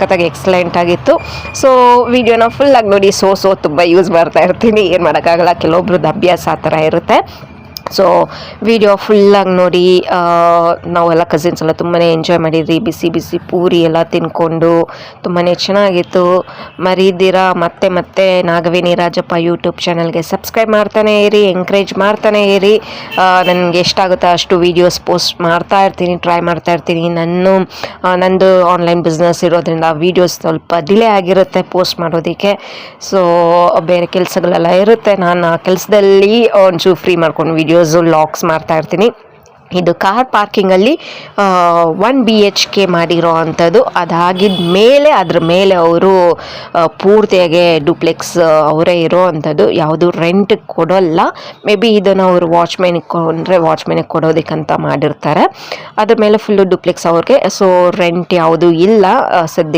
ಸಖತ್ತಾಗಿ ಎಕ್ಸಲೆಂಟ್ ಆಗಿತ್ತು. ಸೊ ವಿಡಿಯೋನ ಫುಲ್ಲಾಗಿ ನೋಡಿ. ತುಂಬ ಯೂಸ್ ಮಾಡ್ತಾ ಇರ್ತೀನಿ, ಏನು ಮಾಡೋಕ್ಕಾಗಲ್ಲ, ಕೆಲವೊಬ್ರದ್ದು ಅಭ್ಯಾಸ ಆ ಥರ ಇರುತ್ತೆ. ಸೊ ವಿಡಿಯೋ ಫುಲ್ಲಾಗಿ ನೋಡಿ. ನಾವೆಲ್ಲ ಕಸಿನ್ಸ್ ಎಲ್ಲ ತುಂಬಾ ಎಂಜಾಯ್ ಮಾಡಿದ್ವಿ. ಬಿಸಿ ಬಿಸಿ ಪೂರಿ ಎಲ್ಲ ತಿನ್ಕೊಂಡು ತುಂಬಾ ಚೆನ್ನಾಗಿತ್ತು. ಮರೀದಿರ ಮತ್ತೆ ನಾಗವೇಣಿ ರಾಜಪ್ಪ ಯೂಟ್ಯೂಬ್ ಚಾನಲ್ಗೆ ಸಬ್ಸ್ಕ್ರೈಬ್ ಮಾಡ್ತಾನೆ ಇರಿ, ಎಂಕರೇಜ್ ಮಾಡ್ತಾನೆ ಇರಿ. ನನಗೆ ಎಷ್ಟಾಗುತ್ತೋ ಅಷ್ಟು ವೀಡಿಯೋಸ್ ಪೋಸ್ಟ್ ಮಾಡ್ತಾ ಇರ್ತೀನಿ, ಟ್ರೈ ಮಾಡ್ತಾ ಇರ್ತೀನಿ. ನಂದು ಆನ್ಲೈನ್ ಬಿಸ್ನೆಸ್ ಇರೋದ್ರಿಂದ ವೀಡಿಯೋಸ್ ಸ್ವಲ್ಪ ಡಿಲೇ ಆಗಿರುತ್ತೆ ಪೋಸ್ಟ್ ಮಾಡೋದಕ್ಕೆ. ಸೊ ಬೇರೆ ಕೆಲಸಗಳೆಲ್ಲ ಇರುತ್ತೆ, ನಾನು ಆ ಕೆಲಸದಲ್ಲಿ ಒಂಚೂರು ಫ್ರೀ ಮಾಡ್ಕೊಂಡು ವೀಡಿಯೋಸು ಲಾಗ್ಸ್ ಮಾಡ್ತಾ ಇರ್ತೀನಿ. ಇದು ಕಾರ್ ಪಾರ್ಕಿಂಗಲ್ಲಿ 1 BHK ಮಾಡಿರೋ ಅಂಥದ್ದು. ಅದಾಗಿದ್ದ ಮೇಲೆ ಅದ್ರ ಮೇಲೆ ಅವರು ಪೂರ್ತಿಯಾಗಿ ಡುಪ್ಲೆಕ್ಸ್ ಅವರೇ ಇರೋ ಅಂಥದ್ದು, ಯಾವುದು ರೆಂಟಿಗೆ ಕೊಡೋಲ್ಲ. ಮೇ ಬಿ ಇದನ್ನು ಅವರು ವಾಚ್ಮೆನಿಗೆ ಕೊಡೋದಕ್ಕಂತ ಮಾಡಿರ್ತಾರೆ. ಅದ್ರ ಮೇಲೆ ಫುಲ್ಲು ಡುಪ್ಲೆಕ್ಸ್ ಅವ್ರಿಗೆ. ಸೊ ರೆಂಟ್ ಯಾವುದು ಇಲ್ಲ ಸದ್ಯ